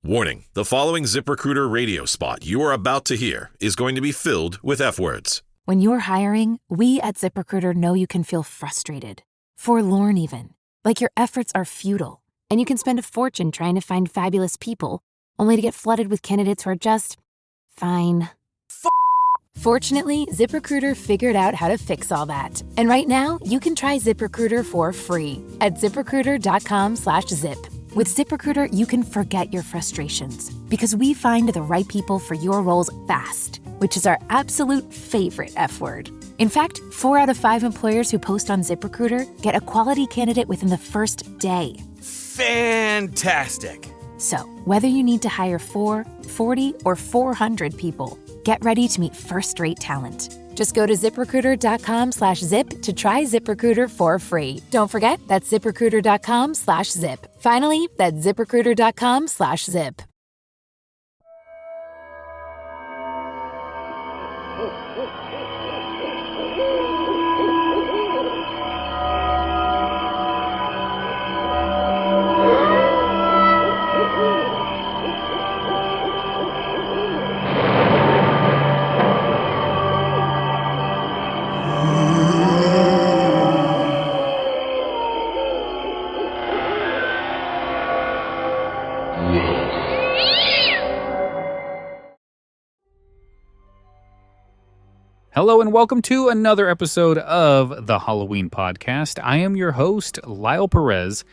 Warning, the following ZipRecruiter radio spot you are about to hear is going to be filled with F-words. When you're hiring, we at ZipRecruiter know you can feel frustrated, forlorn even, like your efforts are futile, and you can spend a fortune trying to find fabulous people, only to get flooded with candidates who are just fine. Fortunately, ZipRecruiter figured out how to fix all that. And right now, you can try ZipRecruiter for free at ZipRecruiter.com/zip. With ZipRecruiter, you can forget your frustrations because we find the right people for your roles fast, which is our absolute favorite F word. In fact, 4 out of 5 employers who post on ZipRecruiter get a quality candidate within the first day. Fantastic! So, whether you need to hire 4, 40, or 400 people, get ready to meet first-rate talent. Just go to ZipRecruiter.com/zip to try ZipRecruiter for free. Don't forget, that's ZipRecruiter.com/zip. Finally, that's ZipRecruiter.com/zip. Hello and welcome to another episode of the Halloween Podcast. I am your host, Lyle Perez.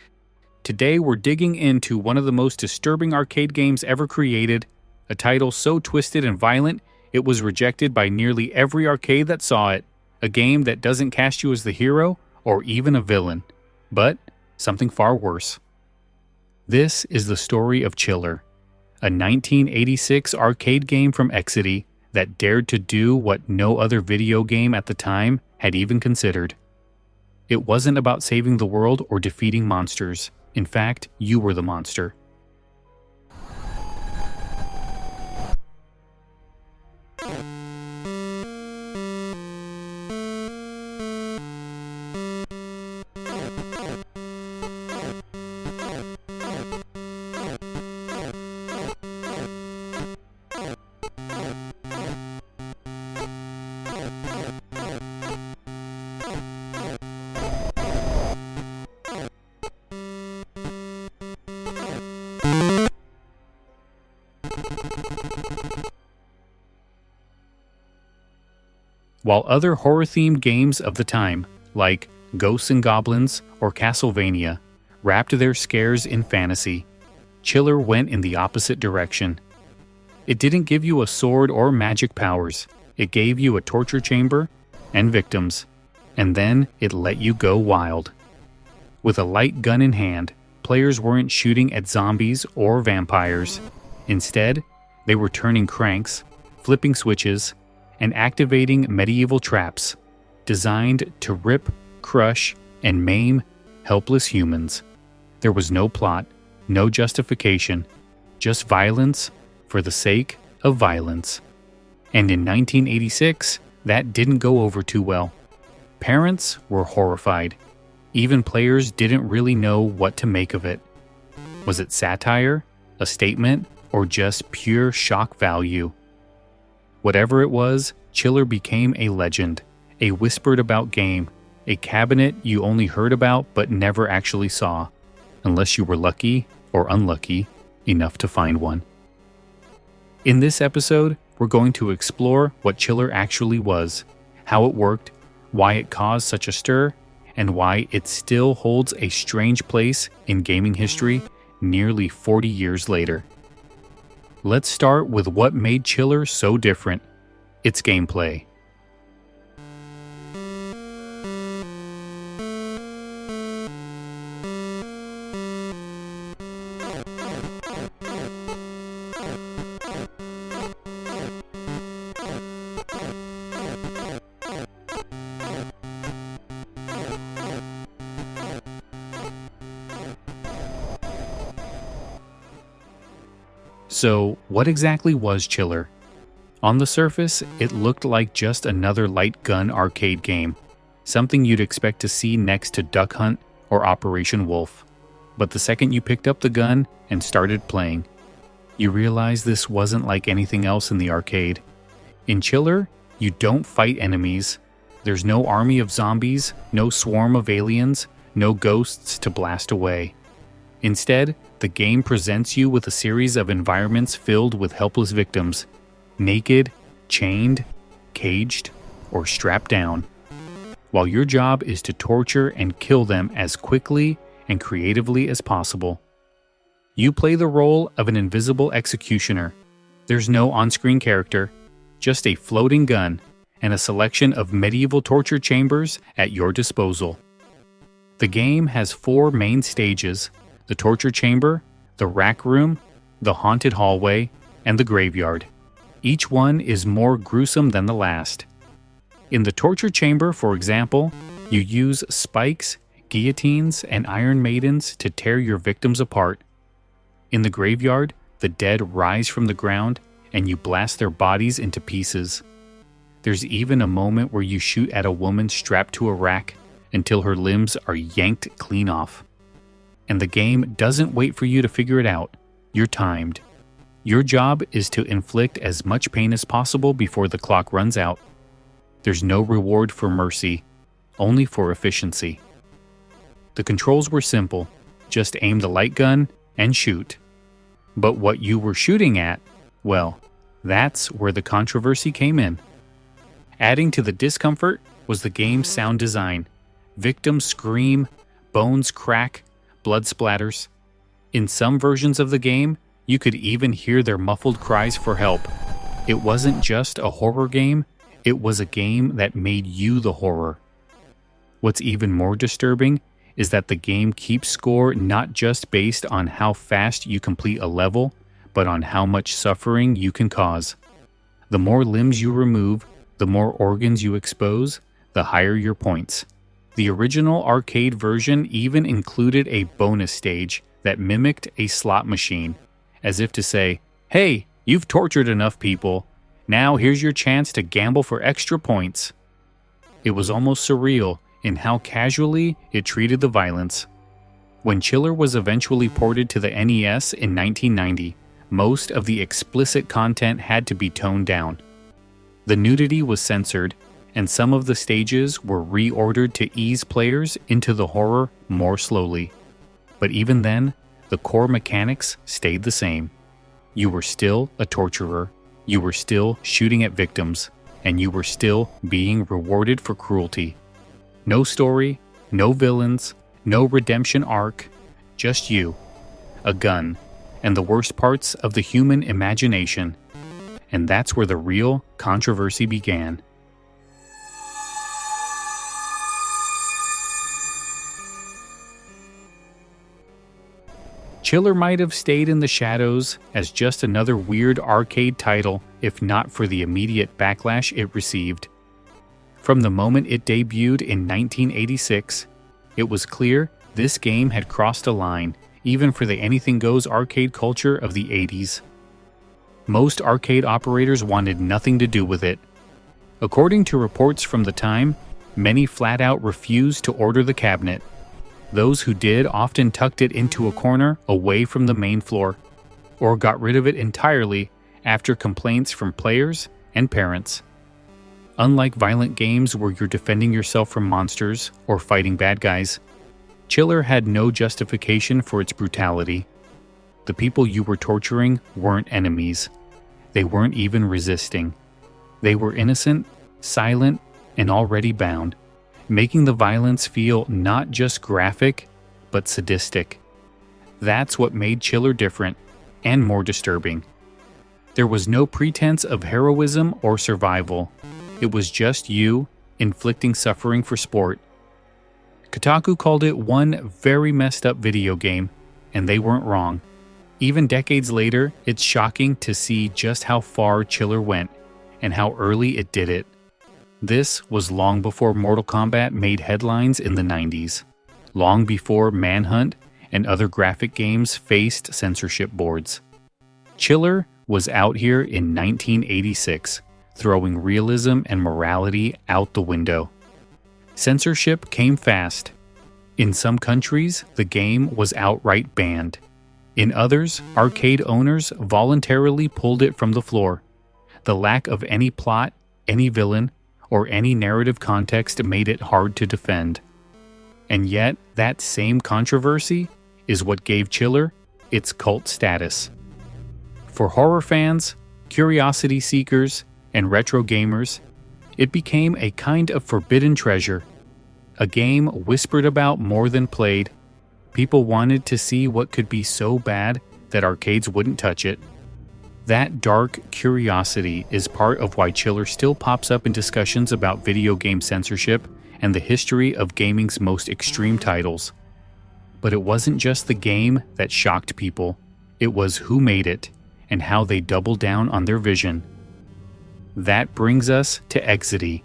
Today we're digging into one of the most disturbing arcade games ever created, a title so twisted and violent it was rejected by nearly every arcade that saw it, a game that doesn't cast you as the hero or even a villain, but something far worse. This is the story of Chiller, a 1986 arcade game from Exidy that dared to do what no other video game at the time had even considered. It wasn't about saving the world or defeating monsters. In fact, you were the monster. While other horror-themed games of the time, like Ghosts and Goblins or Castlevania, wrapped their scares in fantasy, Chiller went in the opposite direction. It didn't give you a sword or magic powers. It gave you a torture chamber and victims, and then it let you go wild. With a light gun in hand, players weren't shooting at zombies or vampires. Instead, they were turning cranks, flipping switches, and activating medieval traps designed to rip, crush, and maim helpless humans. There was no plot, no justification, just violence for the sake of violence. And in 1986, that didn't go over too well. Parents were horrified. Even players didn't really know what to make of it. Was it satire, a statement, or just pure shock value? Whatever it was, Chiller became a legend, a whispered about game, a cabinet you only heard about but never actually saw, unless you were lucky or unlucky enough to find one. In this episode, we're going to explore what Chiller actually was, how it worked, why it caused such a stir, and why it still holds a strange place in gaming history nearly 40 years later. Let's start with what made Chiller so different: its gameplay. So, what exactly was Chiller? On the surface, it looked like just another light gun arcade game, something you'd expect to see next to Duck Hunt or Operation Wolf. But the second you picked up the gun and started playing, You realize this wasn't like anything else in the arcade. In Chiller, you don't fight enemies. There's no army of zombies, no swarm of aliens, no ghosts to blast away. Instead, the game presents you with a series of environments filled with helpless victims, naked, chained, caged, or strapped down, while your job is to torture and kill them as quickly and creatively as possible. You play the role of an invisible executioner. There's no on-screen character, just a floating gun and a selection of medieval torture chambers at your disposal. The game has 4 main stages: the torture chamber, the rack room, the haunted hallway, and the graveyard. Each one is more gruesome than the last. In the torture chamber, for example, you use spikes, guillotines, and iron maidens to tear your victims apart. In the graveyard, the dead rise from the ground and you blast their bodies into pieces. There's even a moment where you shoot at a woman strapped to a rack until her limbs are yanked clean off. And the game doesn't wait for you to figure it out. You're timed. Your job is to inflict as much pain as possible before the clock runs out. There's no reward for mercy, only for efficiency. The controls were simple. Just aim the light gun and shoot. But what you were shooting at, well, that's where the controversy came in. Adding to the discomfort was the game's sound design. Victims scream, bones crack, blood splatters. In some versions of the game, you could even hear their muffled cries for help. It wasn't just a horror game, it was a game that made you the horror. What's even more disturbing is that the game keeps score not just based on how fast you complete a level, but on how much suffering you can cause. The more limbs you remove, the more organs you expose, the higher your points. The original arcade version even included a bonus stage that mimicked a slot machine, as if to say, "Hey, you've tortured enough people. Now here's your chance to gamble for extra points." It was almost surreal in how casually it treated the violence. When Chiller was eventually ported to the NES in 1990, most of the explicit content had to be toned down. The nudity was censored, and some of the stages were reordered to ease players into the horror more slowly. But even then, the core mechanics stayed the same. You were still a torturer, you were still shooting at victims, and you were still being rewarded for cruelty. No story, no villains, no redemption arc, just you, a gun, and the worst parts of the human imagination. And that's where the real controversy began. Chiller might have stayed in the shadows as just another weird arcade title if not for the immediate backlash it received. From the moment it debuted in 1986, it was clear this game had crossed a line, even for the anything-goes arcade culture of the 80s. Most arcade operators wanted nothing to do with it. According to reports from the time, many flat-out refused to order the cabinet. Those who did often tucked it into a corner away from the main floor, or got rid of it entirely after complaints from players and parents. Unlike violent games where you're defending yourself from monsters or fighting bad guys, Chiller had no justification for its brutality. The people you were torturing weren't enemies. They weren't even resisting. They were innocent, silent, and already bound, making the violence feel not just graphic, but sadistic. That's what made Chiller different and more disturbing. There was no pretense of heroism or survival. It was just you inflicting suffering for sport. Kotaku called it one very messed up video game, and they weren't wrong. Even decades later, it's shocking to see just how far Chiller went and how early it did it. This was long before Mortal Kombat made headlines in the 90s, long before Manhunt and other graphic games faced censorship boards. Chiller was out here in 1986, throwing realism and morality out the window. Censorship came fast. In some countries, the game was outright banned. In others, arcade owners voluntarily pulled it from the floor. The lack of any plot, any villain, or any narrative context made it hard to defend. And yet, that same controversy is what gave Chiller its cult status. For horror fans, curiosity seekers, and retro gamers, it became a kind of forbidden treasure, a game whispered about more than played. People wanted to see what could be so bad that arcades wouldn't touch it. That dark curiosity is part of why Chiller still pops up in discussions about video game censorship and the history of gaming's most extreme titles. But it wasn't just the game that shocked people, it was who made it and how they doubled down on their vision. That brings us to Exidy.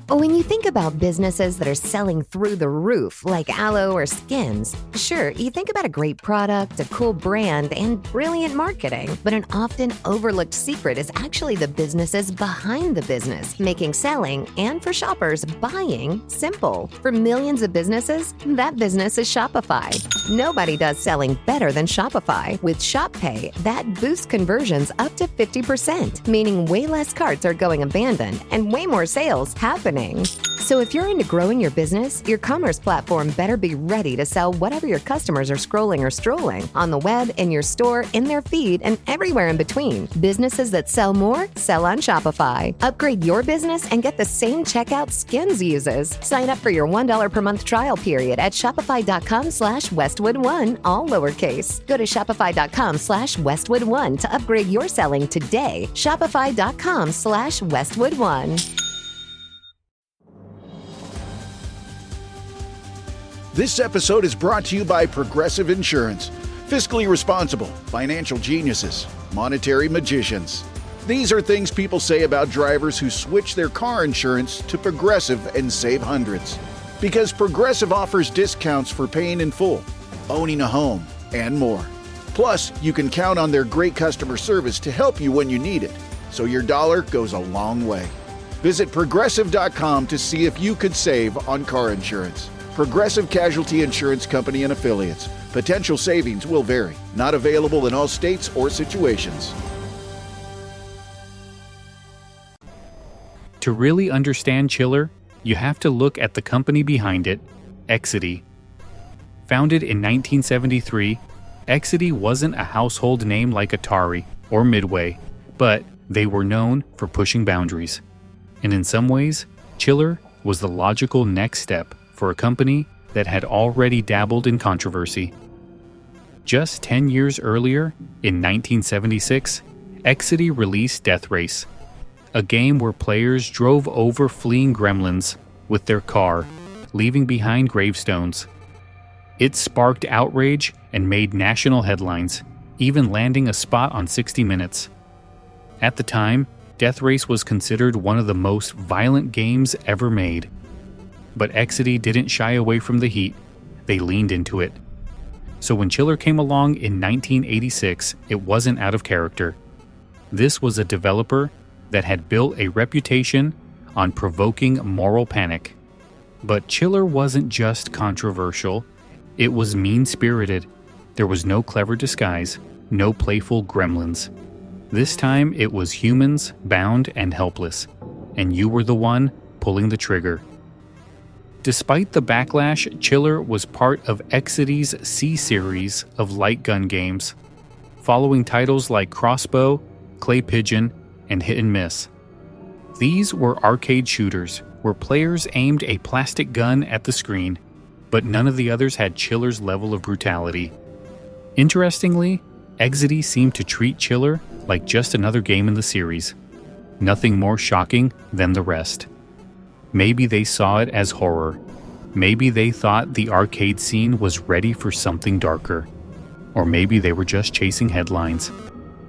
When you think about businesses that are selling through the roof, like aloe or skins, sure, you think about a great product, a cool brand, and brilliant marketing. But an often overlooked secret is actually the businesses behind the business, making selling, and for shoppers, buying, simple. For millions of businesses, that business is Shopify. Nobody does selling better than Shopify. With Shop Pay, that boosts conversions up to 50%, meaning way less carts are going abandoned and way more sales happening. So if you're into growing your business, your commerce platform better be ready to sell whatever your customers are scrolling or strolling on the web, in your store, in their feed, and everywhere in between. Businesses that sell more sell on Shopify. Upgrade your business and get the same checkout Skins uses. Sign up for your $1 per month trial period at shopify.com/Westwood1, all lowercase. Go to shopify.com/Westwood1 to upgrade your selling today. Shopify.com/Westwood1. This episode is brought to you by Progressive Insurance. Fiscally responsible, financial geniuses, monetary magicians. These are things people say about drivers who switch their car insurance to Progressive and save hundreds. Because Progressive offers discounts for paying in full, owning a home, and more. Plus, you can count on their great customer service to help you when you need it, so your dollar goes a long way. Visit Progressive.com to see if you could save on car insurance. Progressive Casualty Insurance Company and Affiliates. Potential savings will vary. Not available in all states or situations. To really understand Chiller, you have to look at the company behind it, Exidy. Founded in 1973, Exidy wasn't a household name like Atari or Midway, but they were known for pushing boundaries. And in some ways, Chiller was the logical next step for a company that had already dabbled in controversy. Just 10 years earlier, in 1976, Exidy released Death Race, a game where players drove over fleeing gremlins with their car, leaving behind gravestones. It sparked outrage and made national headlines, even landing a spot on 60 Minutes. At the time, Death Race was considered one of the most violent games ever made. But Exidy didn't shy away from the heat. They leaned into it. So when Chiller came along in 1986, it wasn't out of character. This was a developer that had built a reputation on provoking moral panic. But Chiller wasn't just controversial, it was mean-spirited. There was no clever disguise, no playful gremlins. This time it was humans, bound and helpless, and you were the one pulling the trigger. Despite the backlash, Chiller was part of Exidy's C-series of light gun games, following titles like Crossbow, Clay Pigeon, and Hit and Miss. These were arcade shooters where players aimed a plastic gun at the screen, but none of the others had Chiller's level of brutality. Interestingly, Exidy seemed to treat Chiller like just another game in the series, nothing more shocking than the rest. Maybe they saw it as horror. Maybe they thought the arcade scene was ready for something darker. Or maybe they were just chasing headlines.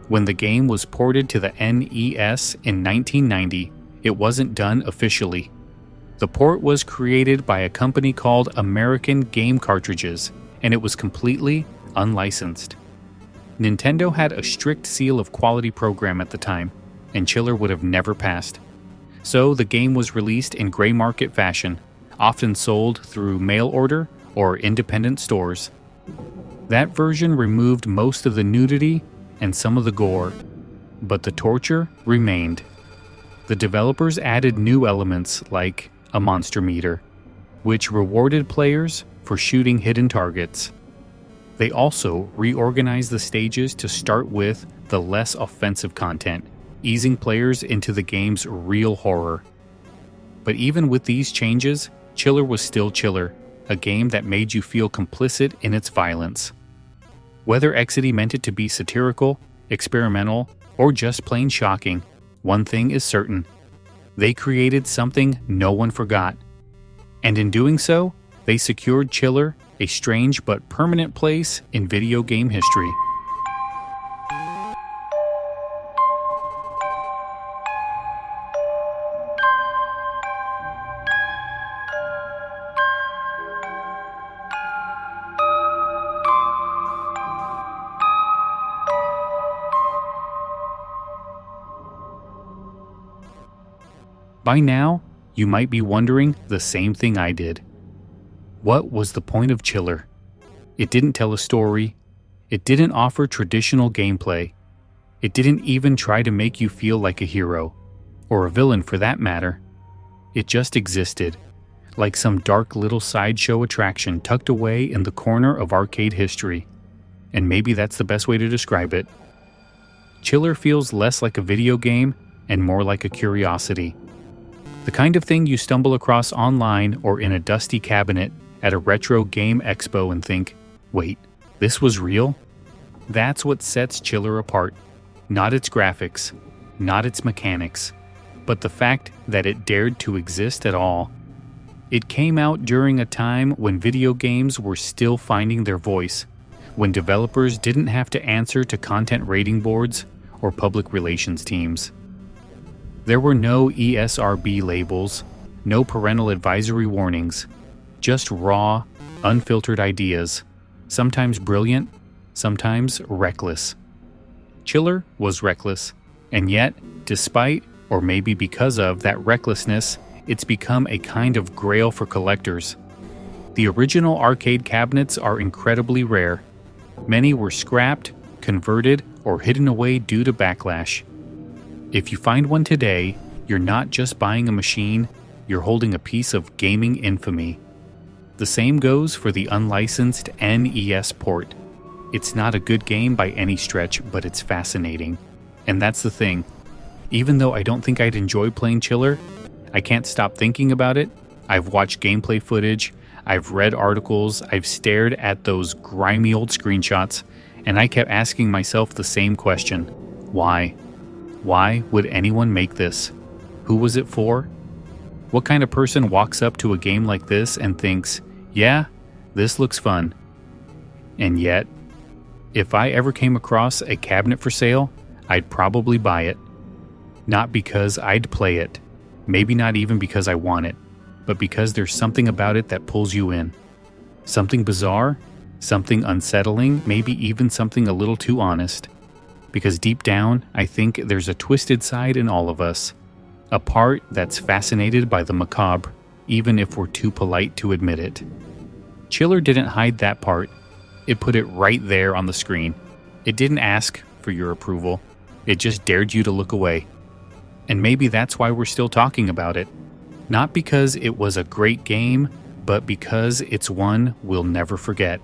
When the game was ported to the NES in 1990, it wasn't done officially. The port was created by a company called American Game Cartridges, and it was completely unlicensed. Nintendo had a strict seal of quality program at the time, and Chiller would have never passed. So the game was released in gray market fashion, often sold through mail order or independent stores. That version removed most of the nudity and some of the gore, but the torture remained. The developers added new elements like a monster meter, which rewarded players for shooting hidden targets. They also reorganized the stages to start with the less offensive content, easing players into the game's real horror. But even with these changes, Chiller was still Chiller, a game that made you feel complicit in its violence. Whether Exidy meant it to be satirical, experimental, or just plain shocking, one thing is certain. They created something no one forgot. And in doing so, they secured Chiller a strange but permanent place in video game history. By now, you might be wondering the same thing I did. What was the point of Chiller? It didn't tell a story. It didn't offer traditional gameplay. It didn't even try to make you feel like a hero, or a villain for that matter. It just existed, like some dark little sideshow attraction tucked away in the corner of arcade history. And maybe that's the best way to describe it. Chiller feels less like a video game and more like a curiosity. The kind of thing you stumble across online or in a dusty cabinet at a retro game expo and think, wait, this was real? That's what sets Chiller apart. Not its graphics, not its mechanics, but the fact that it dared to exist at all. It came out during a time when video games were still finding their voice, when developers didn't have to answer to content rating boards or public relations teams. There were no ESRB labels, no parental advisory warnings, just raw, unfiltered ideas, sometimes brilliant, sometimes reckless. Chiller was reckless, and yet, despite, or maybe because of, that recklessness, it's become a kind of grail for collectors. The original arcade cabinets are incredibly rare. Many were scrapped, converted, or hidden away due to backlash. If you find one today, you're not just buying a machine, you're holding a piece of gaming infamy. The same goes for the unlicensed NES port. It's not a good game by any stretch, but it's fascinating. And that's the thing. Even though I don't think I'd enjoy playing Chiller, I can't stop thinking about it. I've watched gameplay footage, I've read articles, I've stared at those grimy old screenshots, and I kept asking myself the same question. Why? Why would anyone make this? Who was it for? What kind of person walks up to a game like this and thinks, yeah, this looks fun? And yet, if I ever came across a cabinet for sale, I'd probably buy it. Not because I'd play it, maybe not even because I want it, but because there's something about it that pulls you in. Something bizarre, something unsettling, maybe even something a little too honest. Because deep down, I think there's a twisted side in all of us. A part that's fascinated by the macabre, even if we're too polite to admit it. Chiller didn't hide that part. It put it right there on the screen. It didn't ask for your approval. It just dared you to look away. And maybe that's why we're still talking about it. Not because it was a great game, but because it's one we'll never forget.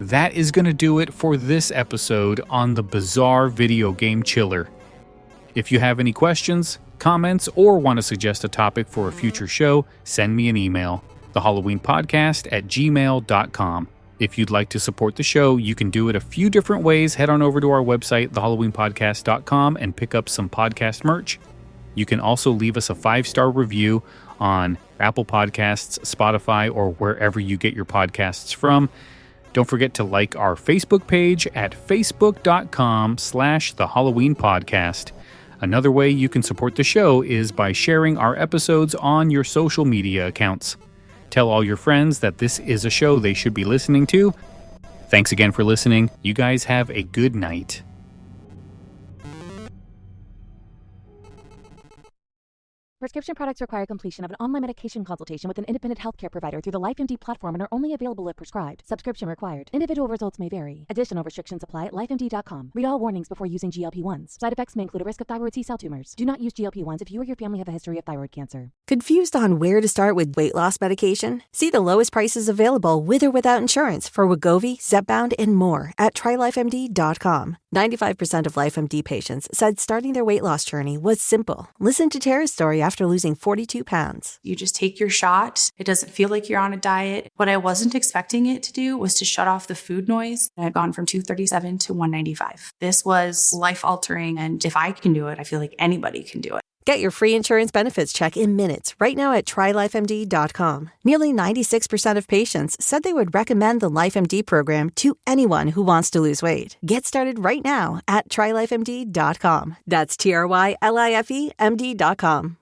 That is going to do it for this episode on the bizarre video game Chiller. If you have any questions, comments, or want to suggest a topic for a future show, send me an email, thehalloweenpodcast@gmail.com. If you'd like to support the show, you can do it a few different ways. Head on over to our website, thehalloweenpodcast.com, and pick up some podcast merch. You can also leave us a 5-star review on Apple Podcasts, Spotify, or wherever you get your podcasts from. Don't forget to like our Facebook page at facebook.com/thehalloweenpodcast. Another way you can support the show is by sharing our episodes on your social media accounts. Tell all your friends that this is a show they should be listening to. Thanks again for listening. You guys have a good night. Prescription products require completion of an online medication consultation with an independent healthcare provider through the LifeMD platform and are only available if prescribed. Subscription required. Individual results may vary. Additional restrictions apply at lifemd.com. Read all warnings before using GLP-1s. Side effects may include a risk of thyroid C-cell tumors. Do not use GLP-1s if you or your family have a history of thyroid cancer. Confused on where to start with weight loss medication? See the lowest prices available with or without insurance for Wegovy, Zepbound, and more at TryLifeMD.com. 95% of LifeMD patients said starting their weight loss journey was simple. Listen to Tara's story after losing 42 pounds. You just take your shot. It doesn't feel like you're on a diet. What I wasn't expecting it to do was to shut off the food noise. I had gone from 237 to 195. This was life-altering, and if I can do it, I feel like anybody can do it. Get your free insurance benefits check in minutes right now at TryLifeMD.com. Nearly 96% of patients said they would recommend the LifeMD program to anyone who wants to lose weight. Get started right now at TryLifeMD.com. That's TryLifeMD.com.